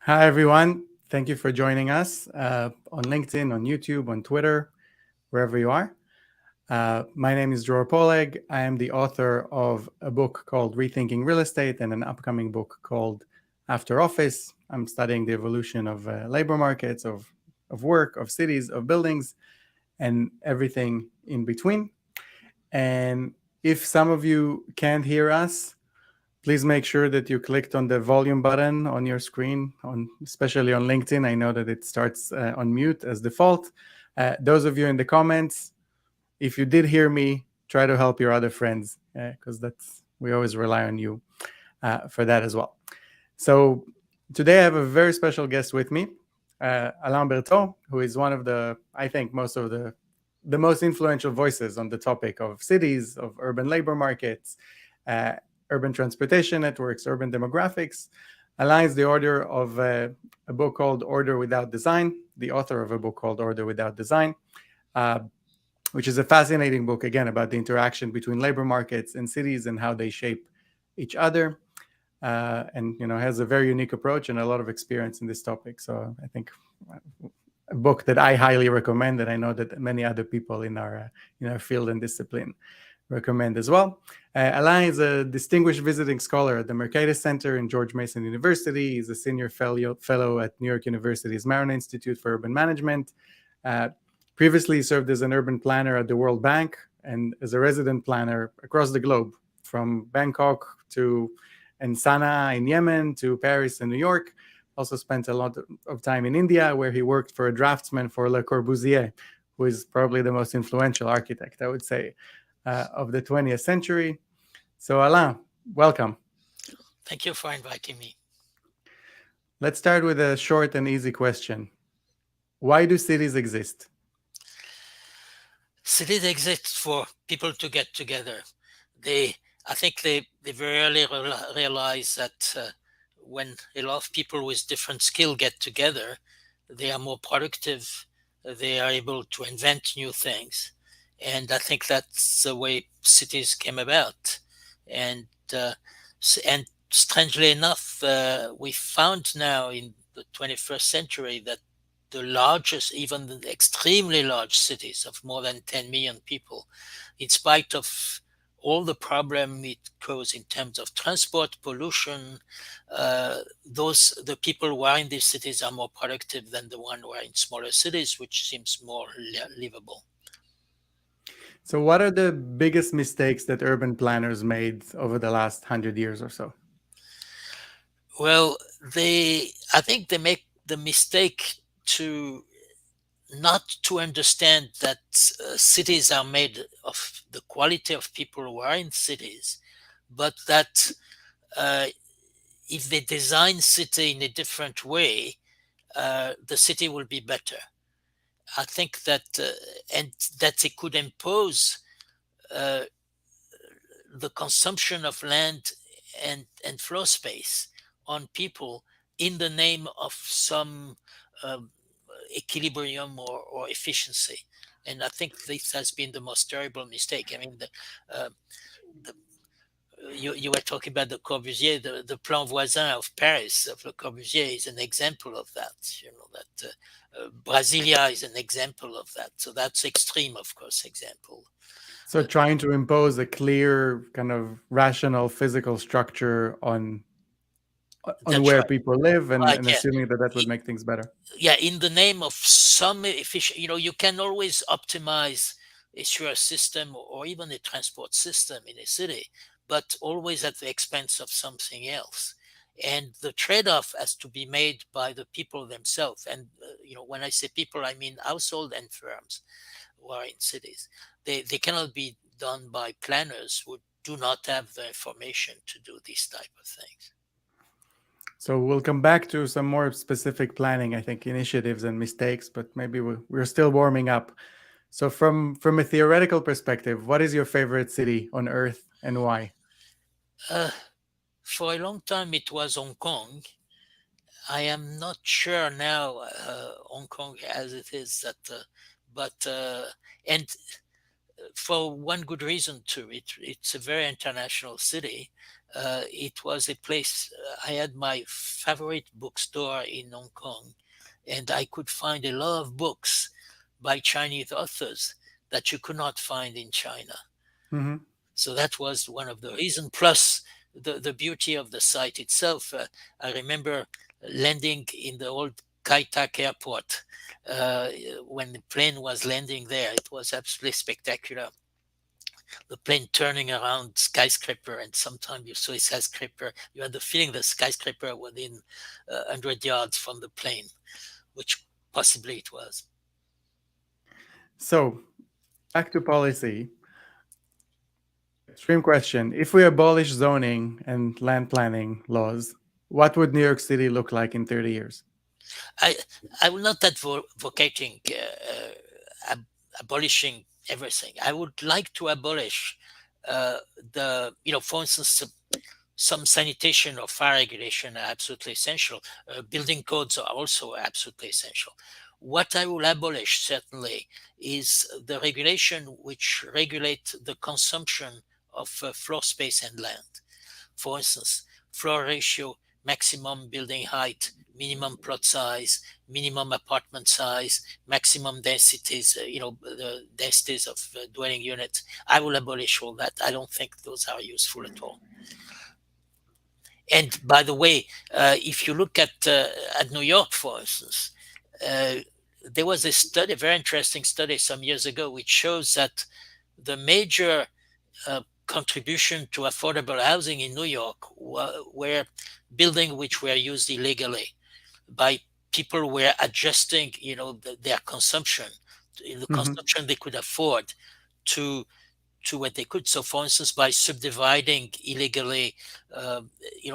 Hi, everyone. Thank you for joining us on LinkedIn, on YouTube, on Twitter, wherever you are. My name is Dror Poleg. I am the author of a book called Rethinking Real Estate and an upcoming book called After Office. I'm studying the evolution of labor markets, of work, of cities, of buildings, and everything in between. And if some of you can't hear us, please make sure that you clicked on the volume button on your screen, especially on LinkedIn. I know that it starts on mute as default. Those of you in the comments, if you did hear me, try to help your other friends because we always rely on you for that as well. So today I have a very special guest with me, Alain Bertaud, who is one of I think, most of the most influential voices on the topic of cities, of urban labor markets, urban transportation networks, urban demographics. Alain is the author of a book called Order Without Design, the author of a book called Order Without Design, which is a fascinating book, again, about the interaction between labor markets and cities and how they shape each other. And has a very unique approach and a lot of experience in this topic. So I think a book that I highly recommend, and I know that many other people in our field and discipline recommend as well. Alain is a distinguished visiting scholar at the Mercatus Center in George Mason University. He's a senior fellow at New York University's Marron Institute for Urban Management. Previously served as an urban planner at the World Bank and as a resident planner across the globe, from Bangkok and Sana'a in Yemen to Paris and New York. Also spent a lot of time in India, where he worked for a draftsman for Le Corbusier, who is probably the most influential architect, I would say, of the 20th century. So Alain, welcome. Thank you for inviting me. Let's start with a short and easy question. Why do cities exist? Cities exist for people to get together. I think they very early realize that when a lot of people with different skill get together, they are more productive. They are able to invent new things. And I think that's the way cities came about. And strangely enough, we found now in the 21st century that the largest, even the extremely large cities of more than 10 million people, in spite of all the problem it causes in terms of transport, pollution, the people who are in these cities are more productive than the one who are in smaller cities, which seems more livable. So what are the biggest mistakes that urban planners made over the last 100 years or so? Well, I think they make the mistake not to understand that cities are made of the quality of people who are in cities, but that if they design city in a different way, the city will be better. I think that and that they could impose the consumption of land and floor space on people in the name of some equilibrium or efficiency. And I think this has been the most terrible mistake. I mean, you were talking about the Corbusier, the Plan Voisin of Paris, of Le Corbusier, is an example of that. That Brasilia is an example of that. So that's extreme, of course, example. So trying to impose a clear kind of rational physical structure on where right. people live and Right, yeah. assuming that would make things better. Yeah, in the name of some efficient, you can always optimize a sewer system or even a transport system in a city, but always at the expense of something else. And the trade-off has to be made by the people themselves. And, when I say people, I mean household and firms who are in cities. They cannot be done by planners who do not have the information to do these type of things. So we'll come back to some more specific planning, I think, initiatives and mistakes, but maybe we're still warming up. So from a theoretical perspective, what is your favorite city on earth and why? For a long time, it was Hong Kong. I am not sure now Hong Kong as it is that, but and for one good reason too. It's a very international city. It was a place, I had my favorite bookstore in Hong Kong, and I could find a lot of books by Chinese authors that you could not find in China. Hmm. So that was one of the reasons. Plus, the beauty of the site itself. I remember landing in the old Kai Tak airport uh, when the plane was landing there. It was absolutely spectacular. The plane turning around skyscraper, and sometimes you saw a skyscraper. You had the feeling the skyscraper within 100 yards from the plane, which possibly it was. So back to policy. Extreme question. If we abolish zoning and land planning laws, what would New York City look like in 30 years? I I will not advocating abolishing everything. I would like to abolish for instance, some sanitation or fire regulation are absolutely essential. Building codes are also absolutely essential. What I will abolish certainly is the regulation which regulate the consumption of floor space and land. For instance, floor ratio, maximum building height, minimum plot size, minimum apartment size, maximum densities, the densities of dwelling units. I will abolish all that. I don't think those are useful at all. And by the way, if you look at New York, for instance, uh, there was a study, a very interesting study some years ago, which shows that the major contribution to affordable housing in New York were buildings which were used illegally by people who were adjusting, their consumption, the Hmm. consumption they could afford to what they could. So, for instance, by subdividing illegally,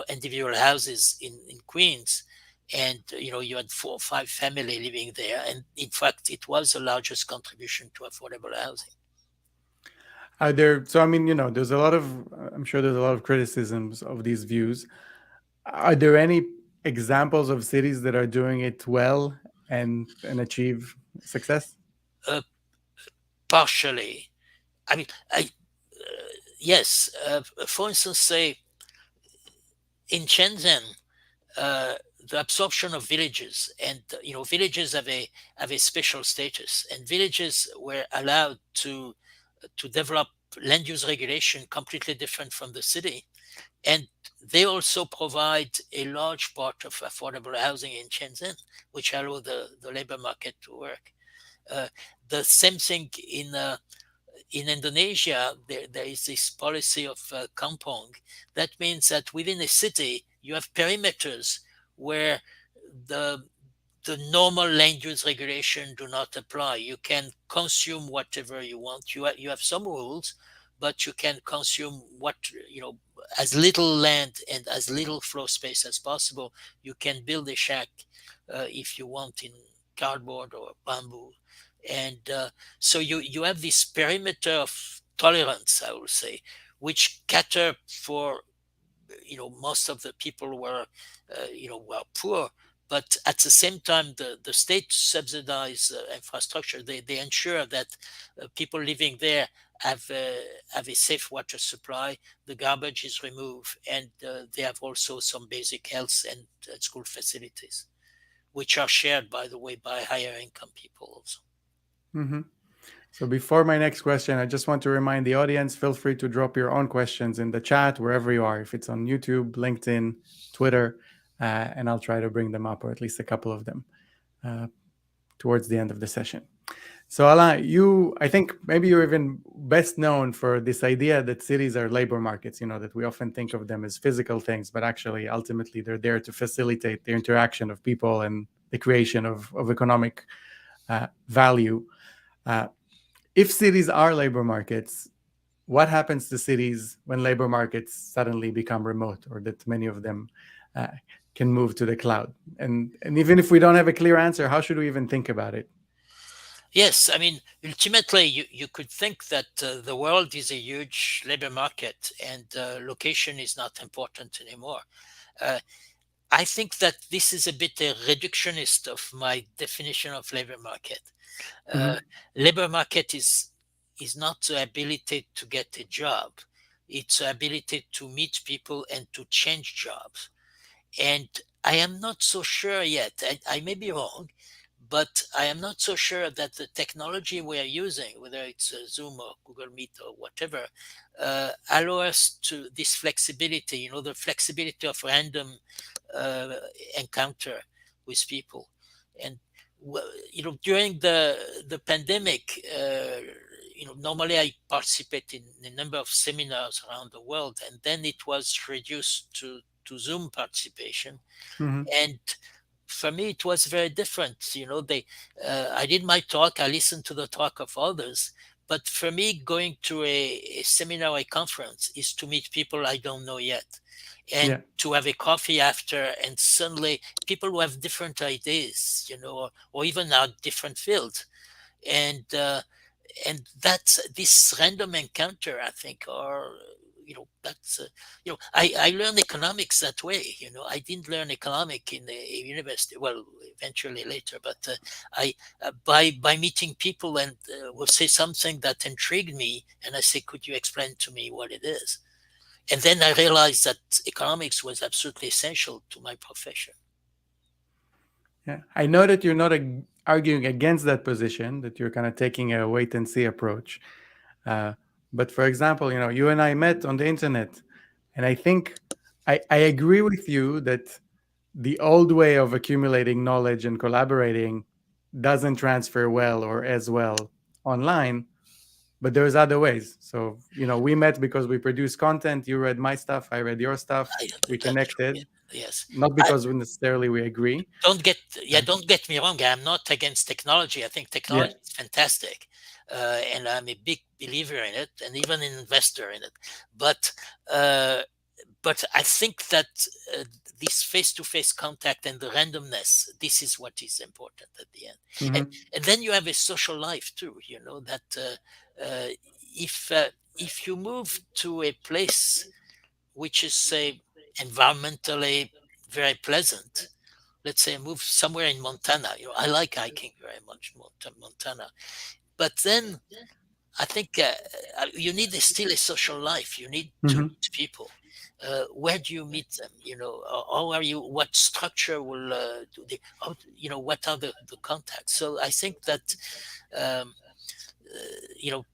individual houses in Queens, and you had 4 or 5 family living there, and in fact, it was the largest contribution to affordable housing. Are there, so I mean, there's a lot of, I'm sure there's a lot of criticisms of these views. Are there any examples of cities that are doing it well and achieve success? Uh, Partially, I mean, yes. For instance, say in Shenzhen, uh, the absorption of villages, and villages have a special status, and villages were allowed to develop land use regulation completely different from the city, and they also provide a large part of affordable housing in Shenzhen, which allow the labor market to work. Uh, the same thing in Indonesia. There is this policy of kampong. That means that within a city, you have perimeters where the the normal land use regulation do not apply. You can consume whatever you want. You have some rules, but you can consume as little land and as little floor space as possible. You can build a shack if you want in cardboard or bamboo, and so you have this perimeter of tolerance, I will say, which cater for most of the people were poor, but at the same time the state subsidize infrastructure. They ensure that people living there have a safe water supply, the garbage is removed, and they have also some basic health and school facilities, which are shared, by the way, by higher income people also. Hmm. So before my next question, I just want to remind the audience, feel free to drop your own questions in the chat wherever you are, if it's on YouTube, LinkedIn, Twitter, and I'll try to bring them up, or at least a couple of them, uh, towards the end of the session. So Alain, I think maybe you're even best known for this idea that cities are labor markets, that we often think of them as physical things, but actually ultimately they're there to facilitate the interaction of people and the creation of economic value. Uh, if cities are labor markets, what happens to cities when labor markets suddenly become remote, or that many of them uh, can move to the cloud? And even if we don't have a clear answer, how should we even think about it? Yes, I mean, ultimately, you could think that the world is a huge labor market, and location is not important anymore. Uh, I think that this is a bit a reductionist of my definition of labor market. Uh, Hmm. Labor market is is not the ability to get a job. It's the ability to meet people and to change jobs. And I am not so sure yet. I may be wrong, but I am not so sure that the technology we are using, whether it's Zoom or Google Meet or whatever, allow us to this flexibility. The flexibility of random uh, encounter with people. And during the pandemic, normally I participate in a number of seminars around the world, and then it was reduced to Zoom participation. Hmm. And for me, it was very different. I did my talk, I listened to the talk of others, but for me, going to a seminar, a conference, is to meet people I don't know yet, and Yeah. to have a coffee after, and suddenly people who have different ideas, or even are different fields, and that's this random encounter, I think, or that's I learned economics that way. I didn't learn economic in a university, well, eventually later, but I by meeting people, and will say something that intrigued me, and I say, could you explain to me what it is? And then I realized that economics was absolutely essential to my profession. Yeah. I know that you're not arguing against that position, that you're kind of taking a wait and see approach. Uh, but for example, you and I met on the internet, and I think I agree with you that the old way of accumulating knowledge and collaborating doesn't transfer well or as well online, but there's other ways. So, we met because we produce content. You read my stuff, I read your stuff, I, we that's true. connected, Yes. not I, because we necessarily we agree. don't get me wrong. I'm not against technology. I think Yeah. technology is fantastic, and I'm a big believer in it, and even an investor in it. But uh, but I think that uh, this face-to-face contact and the randomness, this is what is important at the end. And Hmm. and then you have a social life too. That uh, if uh, if you move to a place which is, say, environmentally very pleasant. Let's say I move somewhere in Montana. I like hiking very much, Montana. But then I think you need still a social life. You need to Hmm. meet people. Where do you meet them? How are you? What structure will do they? What are the contacts? So I think that um, you know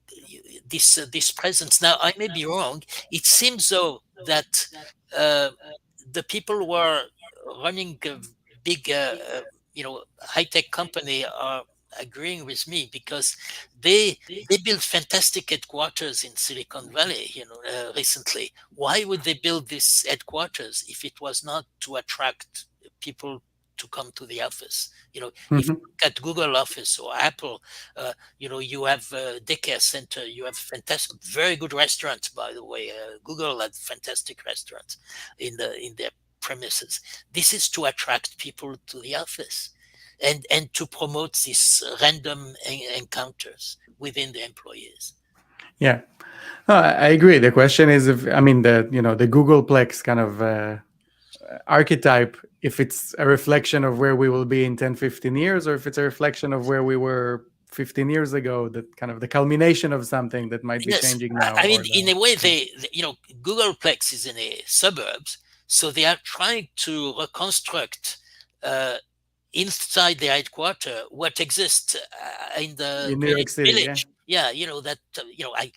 this presence. Now I may be wrong. It seems though that uh, the people who are running a big high tech company are agreeing with me, because they they build fantastic headquarters in Silicon Valley, recently. Why would they build this headquarters if it was not to attract people to come to the office? If Hmm. you look at Google office or Apple, you have daycare center, you have fantastic, very good restaurants, by the way. Google had fantastic restaurants in their premises. This is to attract people to the office, and to promote these random encounters within the employees. Yeah. No, I agree. The question is, if I mean, the Googleplex kind of archetype, if it's a reflection of where we will be in 10, 15 years, or if it's a reflection of where we were 15 years ago, that kind of the culmination of something that might be Yes, changing now, I mean, or in the. a way, Yeah. Googleplex is in the suburbs, so they are trying to reconstruct uh, inside the headquarter what exists in the In New York Greenwich City, yeah. Village. Yeah, that I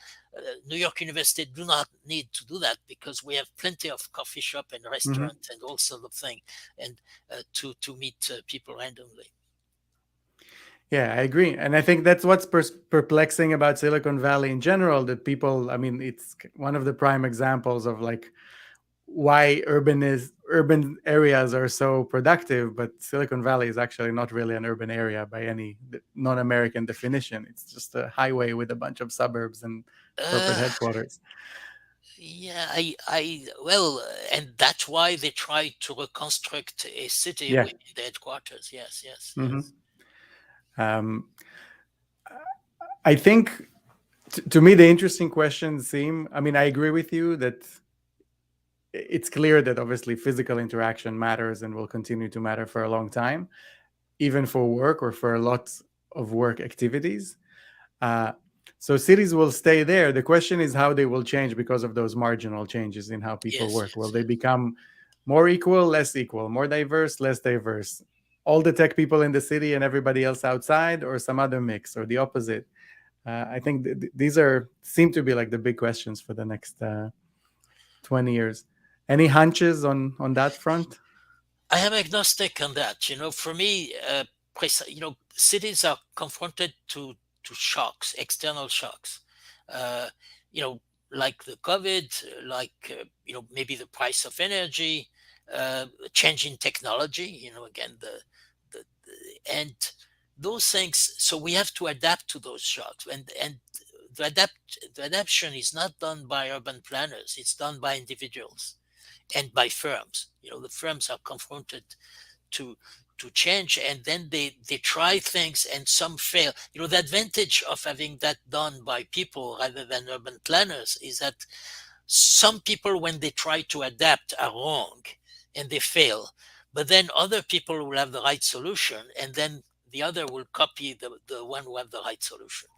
New York University do not need to do that, because we have plenty of coffee shop and Hmm. restaurant and all sort of thing, and to meet people randomly. Yeah, I agree. And I think that's what's perplexing about Silicon Valley in general, that people, I mean, it's one of the prime examples of like why urban areas are so productive, but Silicon Valley is actually not really an urban area by any non-American definition. It's just a highway with a bunch of suburbs and corporate Uh, headquarters. yeah, well, and that's why they try to reconstruct a city Yeah. with the headquarters. Yes, yes, Hmm. yes. Um, I think to me the interesting questions seem. I mean, I agree with you that it's clear that obviously physical interaction matters and will continue to matter for a long time, even for work or for a lot of work activities. Uh, So cities will stay there. The question is how they will change because of those marginal changes in how people Yes, work. Will yes, they yes. become more equal, less equal, more diverse, less diverse? All the tech people in the city and everybody else outside, or some other mix, or the opposite? I think these are seem to be like the big questions for the next 20 years. Any hunches on that front? I am agnostic on that. For me, cities are confronted to shocks, external shocks. Uh, you know, like the COVID, like maybe the price of energy, change in technology. Again and those things. So we have to adapt to those shocks, and the adaptation is not done by urban planners. It's done by individuals and by firms. The firms are confronted to change, and then they try things, and some fail. The advantage of having that done by people rather than urban planners is that some people, when they try to adapt, are wrong and they fail, but then other people will have the right solution, and then the other will copy the one who have the right solution.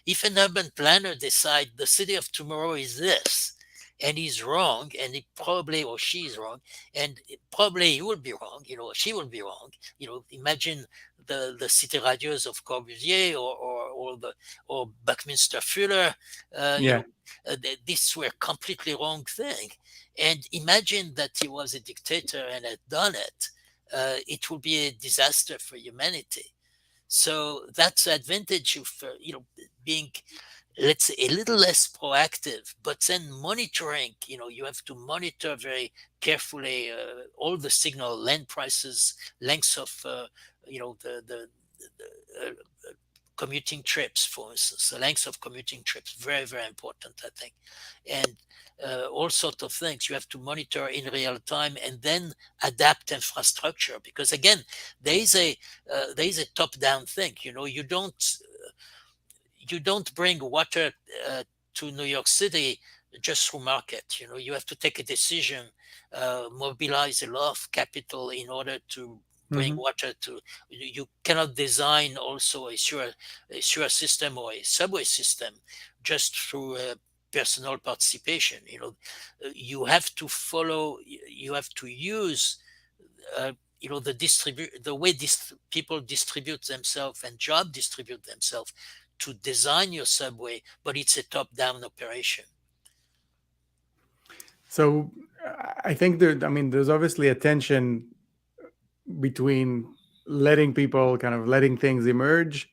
If an urban planner decide the city of tomorrow is this, and he's wrong, and he probably, or she is wrong, and probably he will be wrong, or she will be wrong. Imagine the city radios of Corbusier, or Buckminster Fuller. Yeah. These were completely wrong thing. And imagine that he was a dictator and had done it. It would be a disaster for humanity. So that's the advantage of being, let's say, a little less proactive, but then monitoring. You have to monitor very carefully all the signal, land prices, lengths of the commuting trips, for instance, the length of commuting trips, very, very important, I think. And all sorts of things you have to monitor in real time, and then adapt infrastructure, because again, there is a top down thing. You don't bring water to New York City just through market. You have to take a decision, mobilize a lot of capital in order to bring Hmm. water to. You cannot design also a sewer system or a subway system just through personal participation. You have to follow. You have to use the way people distribute themselves and job distribute themselves to design your subway, but it's a top-down operation. So I think there's obviously a tension between letting people kind of letting things emerge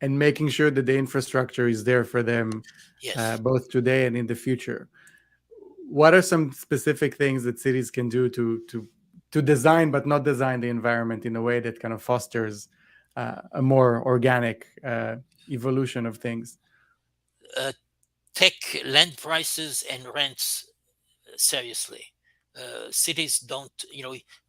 and making sure that the infrastructure is there for them, Yes. both today and in the future. What are some specific things that cities can do to design but not design the environment in a way that kind of fosters a more organic evolution of things? uh, Take land prices and rents seriously. Cities don't,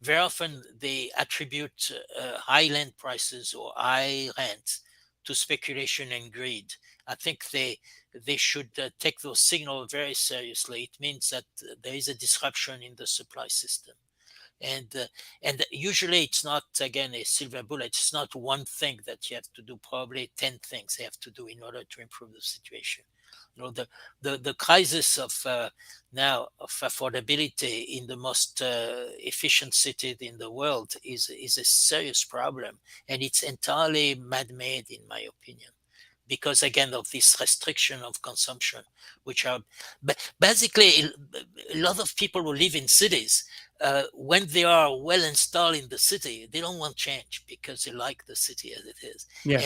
very often they attribute high land prices or high rents to speculation and greed. I think they should take those signals very seriously. It means that there is a disruption in the supply system. And usually it's not, again, a silver bullet. It's not one thing that you have to do, probably 10 things they have to do in order to improve the situation. The crisis of now of affordability in the most efficient city in the world is a serious problem, and it's entirely man-made, in my opinion, because again of this restriction of consumption, which are basically a lot of people who live in cities, when they are well installed in the city, they don't want change because they like the city as it is. Yeah.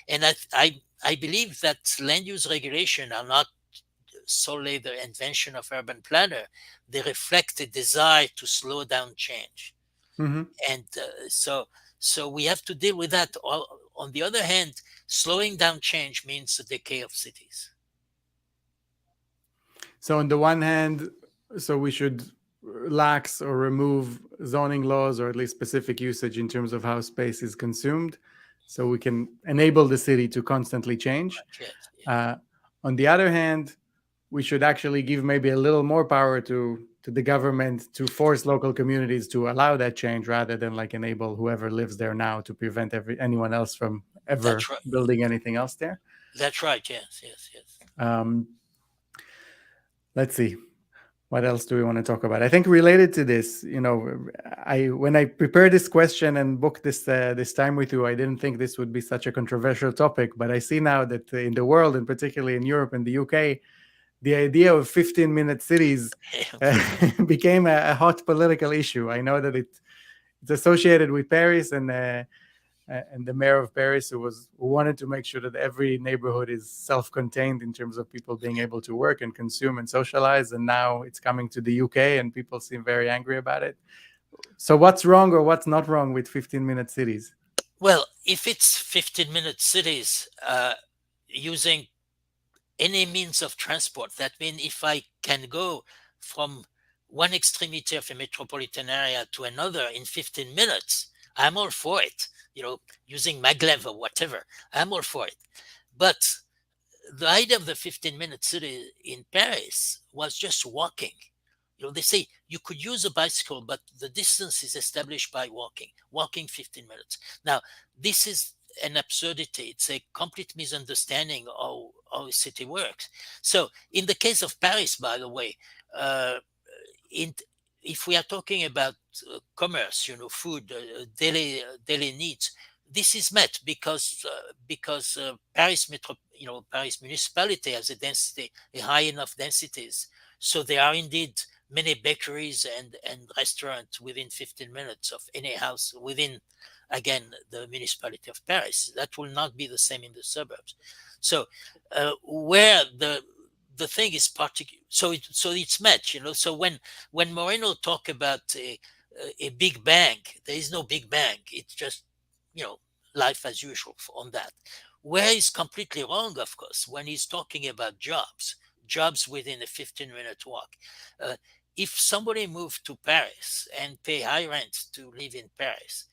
And i i, I believe that land use regulation are not solely the invention of urban planner. They reflect a desire to slow down change, Hmm. and so we have to deal with that. On the other hand, slowing down change means the decay of cities. So on the one hand, so we should lax or remove zoning laws, or at least specific usage in terms of how space is consumed, so we can enable the city to constantly change. Yes, yeah. Uh, on the other hand, we should actually give maybe a little more power to the government to force local communities to allow that change, rather than like enable whoever lives there now to prevent anyone else from ever That's right. building anything else there. That's right. Yes, yes, yes. Um, let's see. What else do we want to talk about? I think related to this, I when I prepared this question and booked this time with you, I didn't think this would be such a controversial topic. But I see now that in the world, and particularly in Europe and the UK, the idea of 15-minute cities uh, became a hot political issue. I know that it's associated with Paris and the mayor of Paris who wanted to make sure that every neighborhood is self-contained in terms of people being able to work and consume and socialize. And now it's coming to the UK, and people seem very angry about it. So what's wrong or what's not wrong with 15-minute cities? Well, if it's 15-minute cities, using any means of transport, that means if I can go from one extremity of a metropolitan area to another in 15 minutes, I'm all for it. Using maglev or whatever, I'm all for it. But the idea of the 15-minute city in Paris was just walking. They say you could use a bicycle, but the distance is established by walking 15 minutes. Now, this is an absurdity. It's a complete misunderstanding of how a city works. So, in the case of Paris, by the way, uh, in, if we are talking about commerce, food, daily needs, this is met because Paris metro, Paris municipality has a high enough densities, so there are indeed many bakeries and restaurants within 15 minutes of any house within, again, the municipality of Paris. That will not be the same in the suburbs. So where the thing is particular, so it's met. So when Moreno talk about a big bang, there is no big bang. It's just you know life as usual on that. Where he's completely wrong, of course, when he's talking about jobs within a 15-minute walk. Uh, if somebody moved to Paris and pay high rent to live in Paris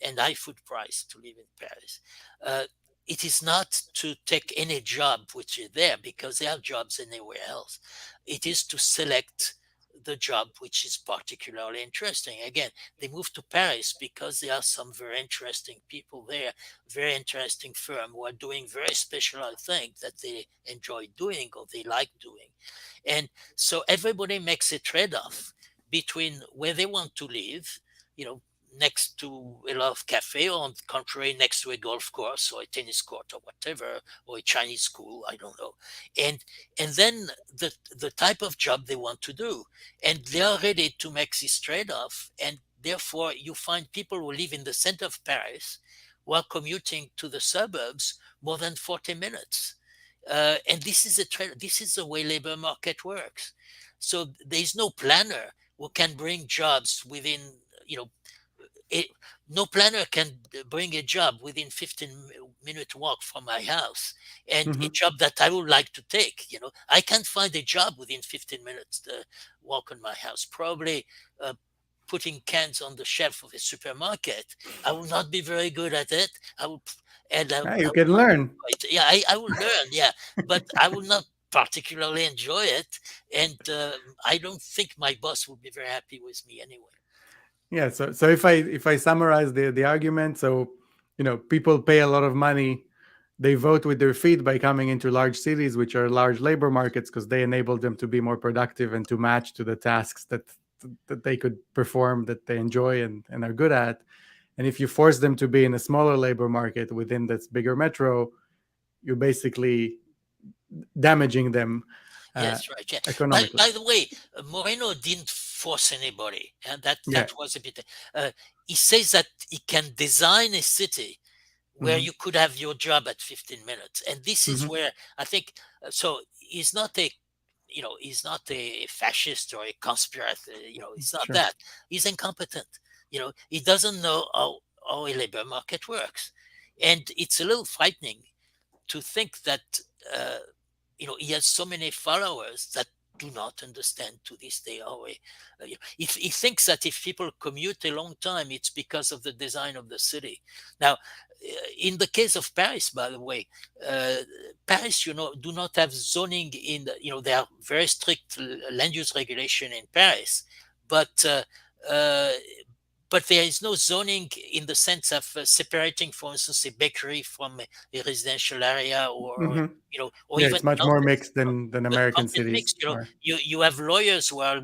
and high food price to live in Paris, uh, it is not to take any job which is there because there are jobs anywhere else. It is to select the job which is particularly interesting. Again, they moved to Paris because there are some very interesting people there, very interesting firm who are doing very specialized things that they enjoy doing or they like doing. And so everybody makes a trade-off between where they want to live, you know, next to a lot of cafe, or on the contrary, next to a golf course or a tennis court or whatever, or a Chinese school, I don't know. And then the type of job they want to do. And they are ready to make this trade-off. And therefore you find people who live in the center of Paris while commuting to the suburbs more than 40 minutes. And this is this is the way labor market works. So there is no planner who can bring jobs within, you know, it, no planner can bring a job within 15-minute walk from my house, and a Mm-hmm. job that I would like to take. I can't find a job within 15 minutes to walk on my house. Probably putting cans on the shelf of a supermarket. I will not be very good at it. I will, and I You will can not learn. enjoy it. Yeah, I will learn. Yeah, but I will not particularly enjoy it, and I don't think my boss will be very happy with me anyway. Yeah. So if I summarize the argument, so people pay a lot of money. They vote with their feet by coming into large cities, which are large labor markets, because they enable them to be more productive and to match to the tasks that they could perform, that they enjoy and are good at. And if you force them to be in a smaller labor market within this bigger metro, you're basically damaging them uh, Yes, right. Yeah. economically. By the way, Moreno didn't force anybody, and that Yeah. was a bit. Uh, he says that he can design a city where Hmm. you could have your job at 15 minutes, and this is Hmm. where I think. So he's not a, he's not a fascist or a conspirator. It's not Sure. that. He's incompetent. He doesnn't know how a labor market works, and it's a little frightening to think that uh, he has so many followers that do not understand to this day how if he thinks that if people commute a long time, it's because of the design of the city. Now, in the case of Paris, by the way, uh, Paris, do not have zoning in there are very strict land use regulation in Paris, but uh, but there is no zoning in the sense of separating, for instance, a bakery from a residential area, or Hmm. or Yeah, even it's much an more office. mixed than American Complete mix. cities are. You have lawyers who are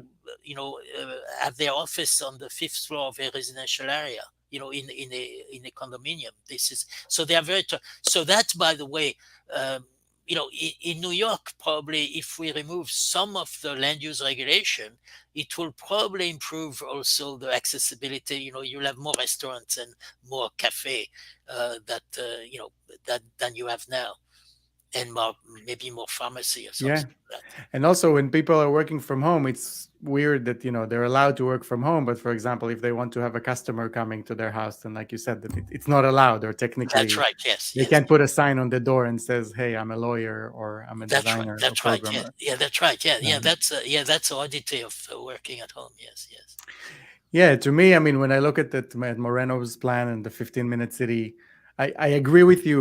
have their office on the fifth floor of a residential area. In a condominium. This is so they are very. So that, by the way, um, in New York, probably if we remove some of the land use regulation, it will probably improve also the accessibility. You'll have more restaurants and more cafe that that than you have now, and more, maybe more pharmacy or Yeah. something like that. And also, when people are working from home, it's weird that they're allowed to work from home, but for example, if they want to have a customer coming to their house, then like you said, that it's not allowed, or That's technically right. Yes. they Yes. can't put a sign on the door and says, "Hey, I'm a lawyer," or "I'm a That's right. designer or That's right. Yeah. programmer." Yeah. That's right. Yeah. Yeah. Um, That's the oddity of working at home. Yes. Yes. yeah, to me, I mean, when I look at Moreno's plan and the 15-minute city, I agree with you.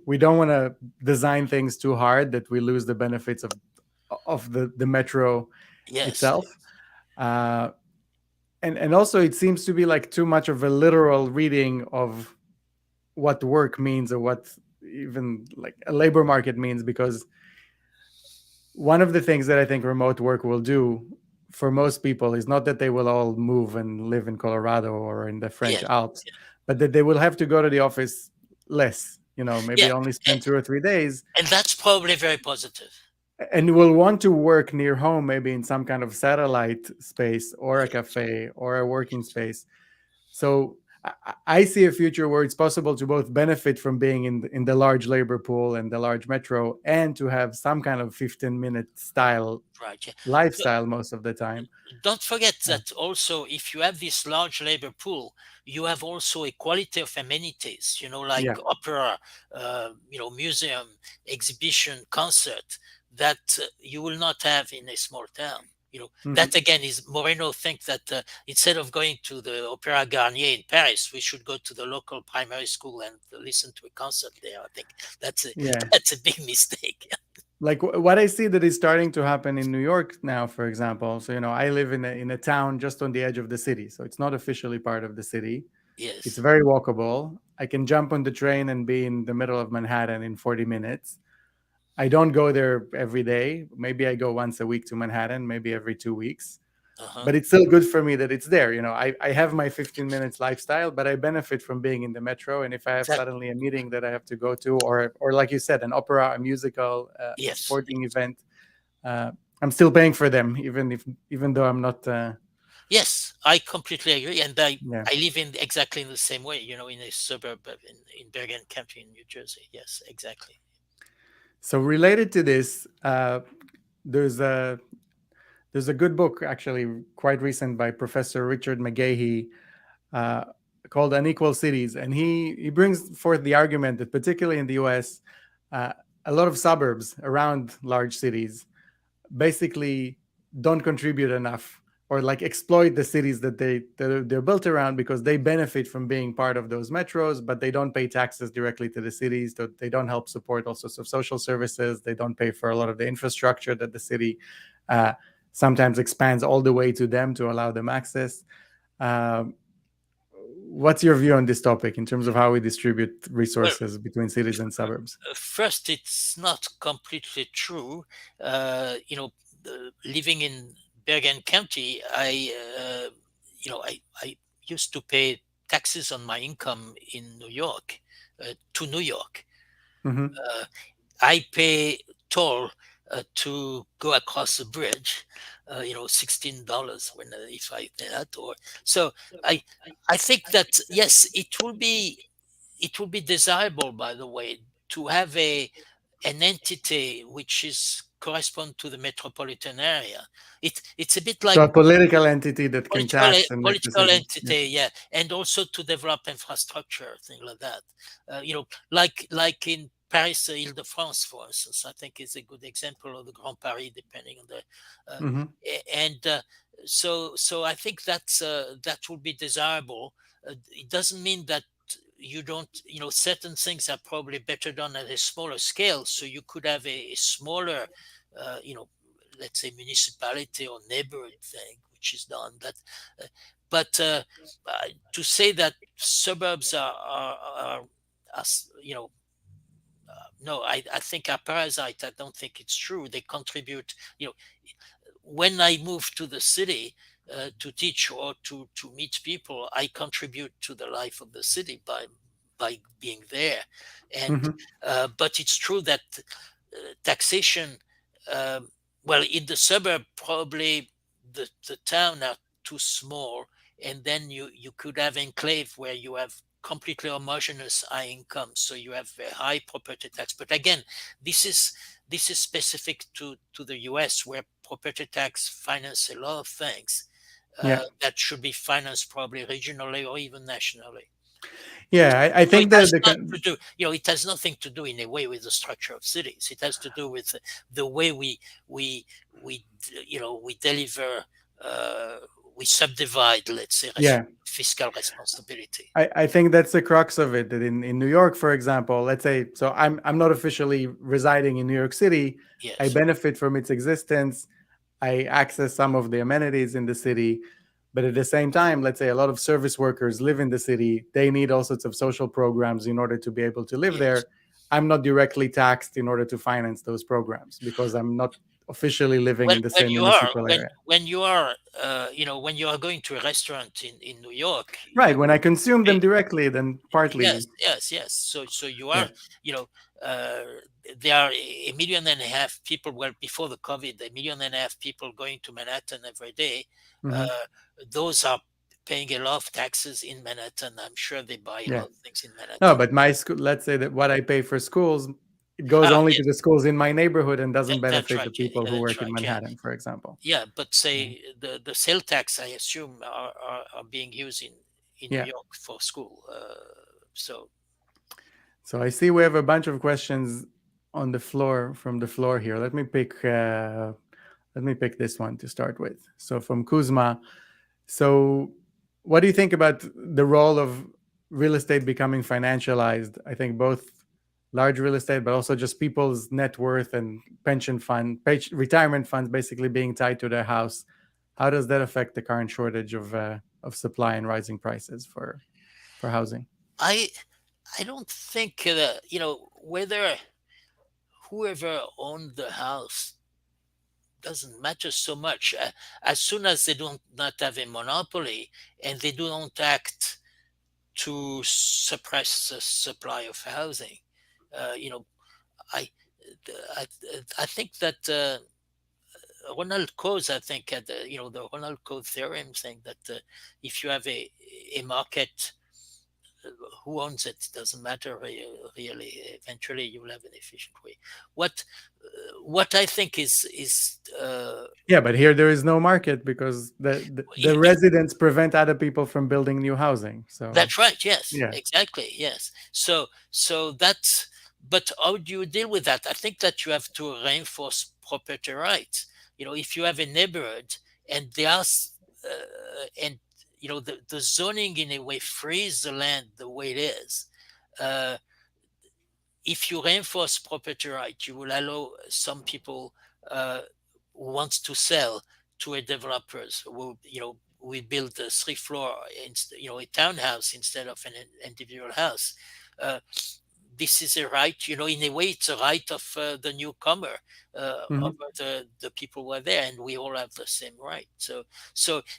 We don't want to design things too hard that we lose the benefits of the metro Yes. itself. Uh, and also it seems to be like too much of a literal reading of what work means, or what even like a labor market means, because one of the things that I think remote work will do for most people is not that they will all move and live in Colorado or in the French Yes. Alps, but that they will have to go to the office less, Yeah. maybe only a- spend 2 or 3 days, And that's probably very positive. and will want to work near home, maybe in some kind of satellite space or a Yes. cafe or a working space. So I see a future where it's possible to both benefit from being in the large labor pool and the large metro, and to have some kind of 15-minute style Right. Yeah. lifestyle most of the time. Don't forget Uh, that also, if you have this large labor pool, you have also a quality of amenities, like yeah. opera, museum, exhibition, concert, that you will not have in a small town. That Mhm. again is Moreno think that instead of going to the Opera Garnier in Paris, we should go to the local primary school and listen to a concert there. I think that's a Yeah. that's a big mistake. Like what I see that is starting to happen in New York now, for example. So I live in a town just on the edge of the city, so it's not officially part of the city. It's Yes. very walkable. I can jump on the train and be in the middle of Manhattan in 40 minutes. I don't go there every day. Maybe I go once a week to Manhattan, maybe every 2 weeks. Uh-huh. But it's still good for me that it's there. I have my 15 minutes lifestyle, but I benefit from being in the metro. And if I have That suddenly a meeting that I have to go to, or like you said, an opera, a musical, a yes. sporting event, uh, I'm still paying for them, even though I'm not. Yes, I completely agree, and I Yeah. I live in exactly in the same way. In a suburb in Bergen County in New Jersey. Yes, exactly. So related to this, there's a there's a good book, actually quite recent, by Professor Richard McGahey, uh, called Unequal Cities. And he brings forth the argument that, particularly in the US, uh, a lot of suburbs around large cities basically don't contribute enough, or like exploit the cities that they're built around, because they benefit from being part of those metros, but they don't pay taxes directly to the cities. They don't help support all sorts of social services. They don't pay for a lot of the infrastructure that the city uh, sometimes expands all the way to them to allow them access. Um, what's your view on this topic in terms of how we distribute Well, resources between cities and suburbs? first, it's not completely true. Living in Bergen County, I used to pay taxes on my income in New York, to New York. Hmm. Uh, I pay toll to go across the bridge. $16 when if I pay that. Or so I I think that yes, it will be desirable, by the way, to have an entity which is correspond to the metropolitan area. It's a bit So like a political entity that can political tax and make political decisions. Yeah. entity, yeah, and also to develop infrastructure, thing like that. Like in Paris, Ile-de-France, for instance, I think is a good example of the Grand Paris, depending on the, Hmm. and so I think that will be desirable. It doesn't mean that you don't, certain things are probably better done at a smaller scale. So you could have a smaller, uh, you know, let's say municipality or neighborhood thing, which is done. Uh, but to say that suburbs are no, I think are parasite. I don't think it's true. They contribute. When I move to the city to teach or to meet people, I contribute to the life of the city by being there. And Hmm. but it's true that taxation, um, well, in the suburb, probably the town are too small, and then you could have enclave where you have completely homogeneous high income, so you have a high property tax. But again, this is specific to the US, where property tax finance a lot of things Yeah. that should be financed probably regionally or even nationally. Yeah. I So it think has the not to do, it has nothing to do in a way with the structure of cities. It has to do with the way we we deliver, uh, we subdivide, let's say, yeah. fiscal responsibility. I think that's the crux of it. That in New York, for example, let's say, so I'm not officially residing in New York City. I Yes, benefit from its existence. I access some of the amenities in the city. But at the same time, let's say a lot of service workers live in the city. They need all sorts of social programs in order to be able to live yes. there. I'm not directly taxed in order to finance those programs because I'm not officially living Well, in the when same you are municipal when area. when you are when you are going to a restaurant in New York, Right. When I consume them directly, then yes, partly, yes, yes. So you yeah. are, you know, uh, there are a million and a half people. Well, before the COVID, a million and a half people going to Manhattan every day. Hmm. Uh, those are paying a lot of taxes in Manhattan. I'm sure they buy a Yeah. lot of things in No, Manhattan. but my school, let's say that what I pay for schools, it goes Ah, only to yes, the schools in my neighborhood and doesn't that's benefit the right. Yeah, people yeah, who that's work in right. Yeah, Manhattan, for example. yeah. But Yeah. say the sale tax, I assume, are being used in New Yeah. York for school. So So I see we have a bunch of questions on the floor from the floor here. Let me pick this one to start with. So from Kuzma, so what do you think about the role of real estate becoming financialized? I think both large real estate, but also just people's net worth and retirement funds basically being tied to their house. How does that affect the current shortage of supply and rising prices for housing? I I don't think whether whoever owned the house doesn't matter so much. As soon as they don't not have a monopoly and they don't act to suppress the supply of housing, you know, I I, I think that Ronald Coase, I think, had the Ronald Coase theorem, saying that if you have a market, who owns it doesn't matter really. Eventually, you'll have an efficient way. What what I think is Yeah, but here there is no market because the residents prevent other people from building new housing. So that's right. Yes, yeah. exactly. Yes. So that's. But how do you deal with that? I think that you have to reinforce property rights. If you have a neighborhood and and the zoning in a way frees the land the way it is. Uh, if you reinforce property right, you will allow some people uh, who wants to sell to a developers who we build a three-floor, a townhouse instead of an individual house. Uh, this is a right, in a way, it's a right of the newcomer Mhm. over the people who are there, and we all have the same right. So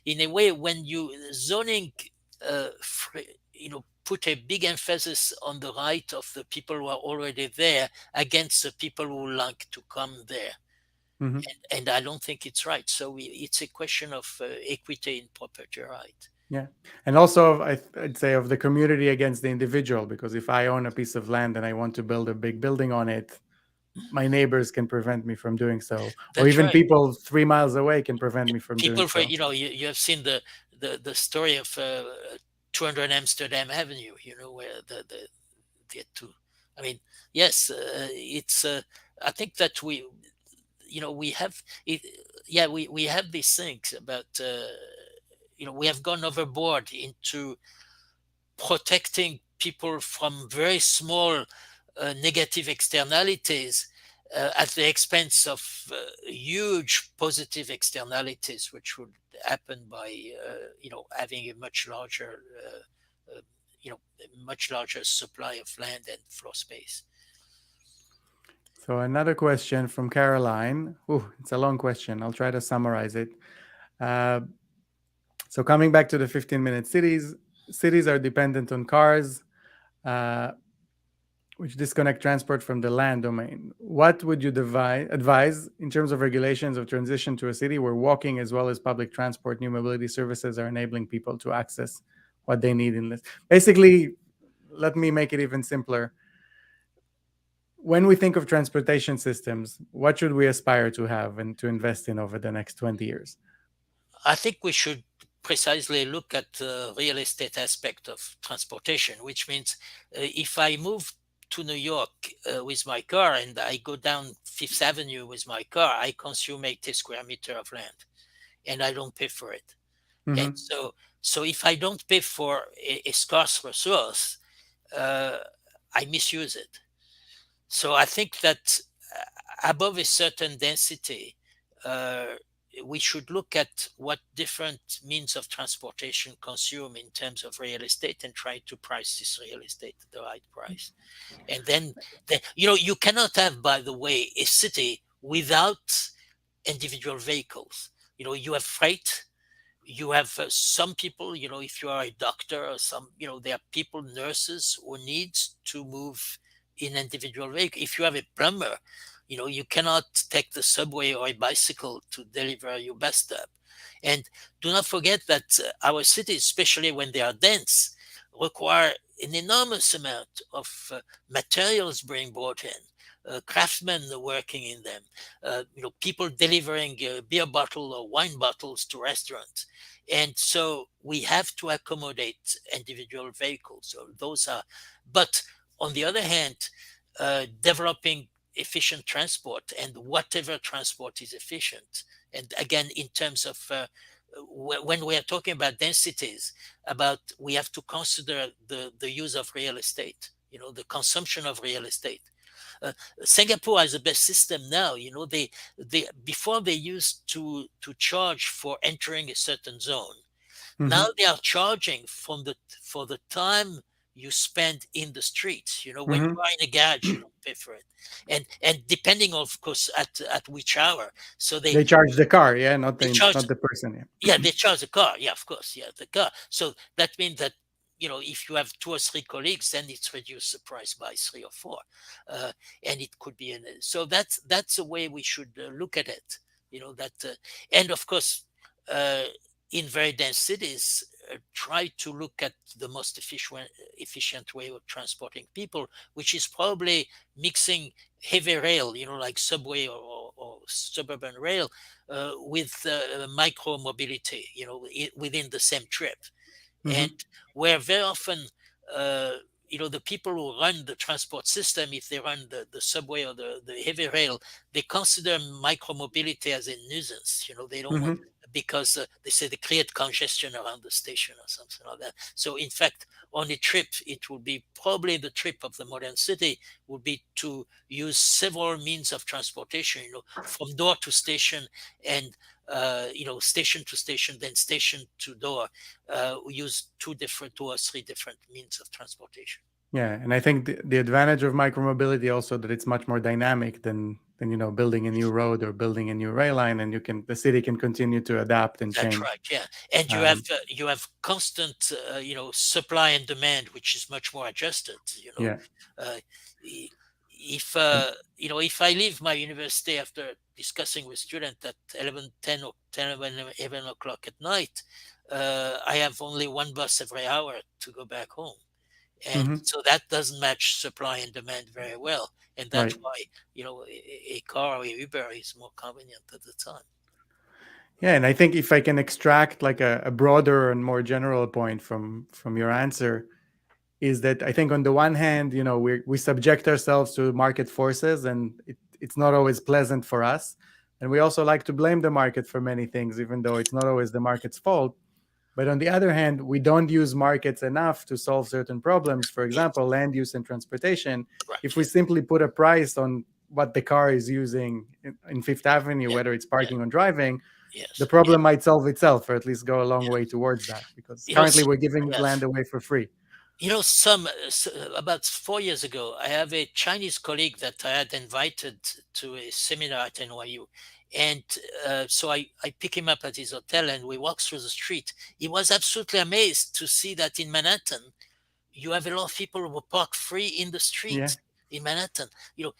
in a way, when you zoning, put a big emphasis on the right of the people who are already there against the people who like to come there, Mhm. and I don't think it's right. So it's a question of equity in property right. Yeah, and also I'd say of the community against the individual, because if I own a piece of land and I want to build a big building on it, my neighbors can prevent me from doing so, or That's even right. people 3 miles away can prevent me from doing People, for so. you have seen the story of 200 Amsterdam Avenue, where the two. I mean, yes, it's. I think that we have it. Yeah, we have these things about. We have gone overboard into protecting people from very small negative externalities at the expense of huge positive externalities, which would happen by having a uh, much larger supply of land and floor space. So another question from Caroline. Ooh, it's a long question. I'll try to summarize it. Uh, so coming back to the 15-minute cities, cities are dependent on cars, uh, which disconnect transport from the land domain. What would you advise in terms of regulations of transition to a city where walking as well as public transport, new mobility services are enabling people to access what they need in this? Basically, let me make it even simpler. When we think of transportation systems, what should we aspire to have and to invest in over the next 20 years? I think we should precisely look at the real estate aspect of transportation, which means if I move to New York with my car and I go down Fifth Avenue with my car, I consume 80 square meter of land and I don't pay for it. And Mm-hmm. so if I don't pay for a scarce resource, I misuse it. So I think that above a certain density, uh, we should look at what different means of transportation consume in terms of real estate and try to price this real estate at the right price. And then you cannot have, by the way, a city without individual vehicles. You have freight, you have some people, if you are a doctor or there are people, nurses, who needs to move in individual vehicle. If you have a plumber, you cannot take the subway or a bicycle to deliver your bathtub. And do not forget that our cities, especially when they are dense, require an enormous amount of materials being brought in, craftsmen working in them, people delivering beer bottle or wine bottles to restaurants. And so we have to accommodate individual vehicles. So those are, but on the other hand, developing efficient transport, and whatever transport is efficient. And again, in terms of when we are talking about densities, we have to consider the use of real estate, the consumption of real estate. Singapore has the best system now. They before they used to charge for entering a certain zone. Mm-hmm. Now they are charging for the time you spend in the streets. When you Mm-hmm. are in a garage, you don't pay for it, and depending, of course, at which hour. So They charge the car, yeah, not they the charge. not the person. Yeah, they charge the car. Yeah, of course. Yeah, the car. So that means that if you have two or three colleagues, then it's reduced the price by 3 or 4, and it could be so that's the way we should look at it. That and of course, uh, in very dense cities, try to look at the most efficient way of transporting people, which is probably mixing heavy rail, like subway or suburban rail, with micro mobility, within the same trip. And Mm-hmm. where very often, uh, the people who run the transport system, if they run the subway or the heavy rail, they consider micromobility as a nuisance. They don't want, Mm-hmm. because they say they create congestion around the station or something like that. So in fact, on a trip, it will be probably the trip of the modern city would be to use several means of transportation, from door to station, and station to station, then station to door. We use two or three different means of transportation. Yeah, and I think the advantage of micromobility also that it's much more dynamic than building a new road or building a new rail line, and the city can continue to adapt and That's change. right. Yeah, and Um, you have constant supply and demand, which is much more adjusted. yeah. Uh, i- if And, if I leave my university after discussing with students at 11, 10 or 10, 11 o'clock at night, I have only one bus every hour to go back home. And mhm, so that doesn't match supply and demand very well. And that's right. why, a car or a Uber is more convenient at the time. Yeah, and I think if I can extract like a broader and more general point from your answer, is that I think on the one hand, we subject ourselves to market forces, and it's not always pleasant for us. And we also like to blame the market for many things, even though it's not always the market's fault. But on the other hand, we don't use markets enough to solve certain problems. For Yeah, example, land use and transportation. right. If we simply put a price on what the car is using in Fifth Avenue, Yeah, whether it's yeah, parking or driving, the Yes. Yeah. problem might solve itself, or at least go a long way towards that, because You know, currently we're giving land yes. away for free. About 4 years ago, I have a Chinese colleague that I had invited to a seminar at NYU. And so I pick him up at his hotel and we walk through the street. He was absolutely amazed to see that in Manhattan, you have a lot of people who park free in the Yeah. street in Manhattan. You know,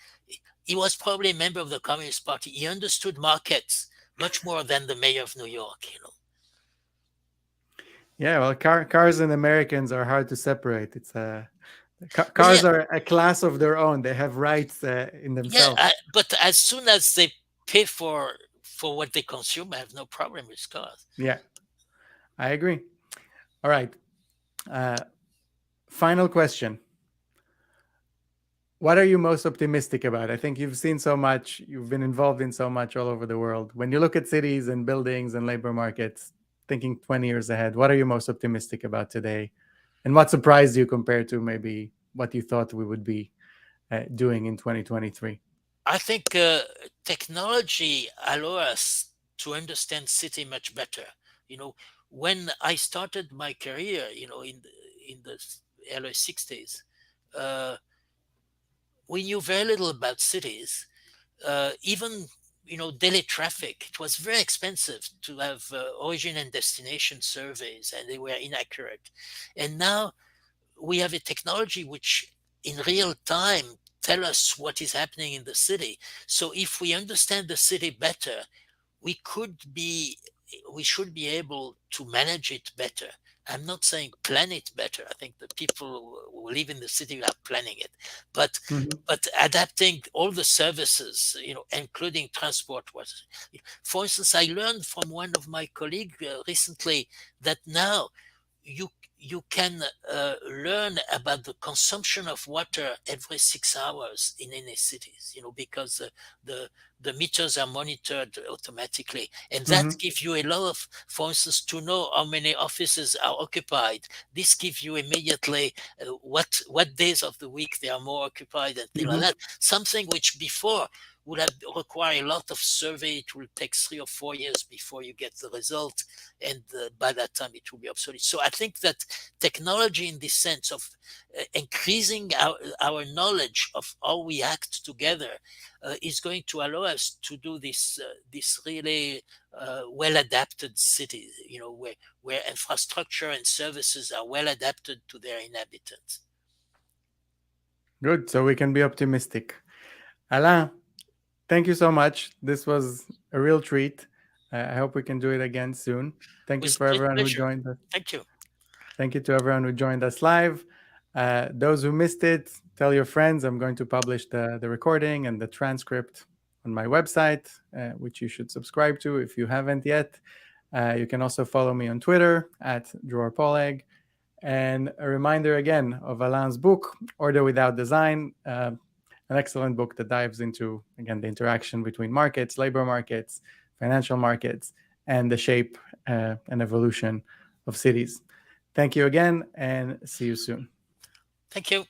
he was probably a member of the Communist Party. He understood markets much more than the mayor of New York. Yeah, well, cars and Americans are hard to separate. Well, yeah, cars are a class of their own. They have rights in yeah, themselves. but as soon as they pay for what they consume, I have no problem with cars. Yeah, I agree. All right. Uh, Final question. What are you most optimistic about? I think you've seen so much, you've been involved in so much all over the world. When you look at cities and buildings and labor markets, thinking 20 years ahead, what are you most optimistic about today? And what surprised you compared to maybe what you thought we would be doing in 2023? I think technology allows us to understand city much better. You know, when I started my career, in the early 60s, uh, we knew very little about cities. Even daily traffic, it was very expensive to have origin and destination surveys, and they were inaccurate. And now we have a technology which in real time tell us what is happening in the city. So if we understand the city better, we could be we should be able to manage it better. I'm not saying plan it better. I think the people who live in the city are planning it, but Mhm. adapting all the services, including transport. Was, for instance, I learned from one of my colleagues recently that now you you can learn about the consumption of water every 6 hours in any cities, because the meters are monitored automatically, and that Mhm. gives you a lot of, for instance, to know how many offices are occupied. This gives you immediately what days of the week they are more occupied and things like Mhm. that. Something which before would have require a lot of survey. It will take 3 or 4 years before you get the result, and by that time it will be obsolete. So I think that technology, in this sense of increasing our knowledge of how we act together, is going to allow us to do this really well adapted city, where infrastructure and services are well adapted to their inhabitants. Good. So we can be optimistic. Alain, thank you so much. This was a real treat. I hope we can do it again soon. Thank you With for great everyone who pleasure. joined us. Thank you. Thank you to everyone who joined us live. Those who missed it, tell your friends. I'm going to publish the recording and the transcript on my website, which you should subscribe to if you haven't yet. You can also follow me on Twitter at Dror Poleg. And a reminder again of Alain's book, Order Without Design, an excellent book that dives into, again, the interaction between markets, labor markets, financial markets, and the shape and evolution of cities. Thank you again, and see you soon. Thank you.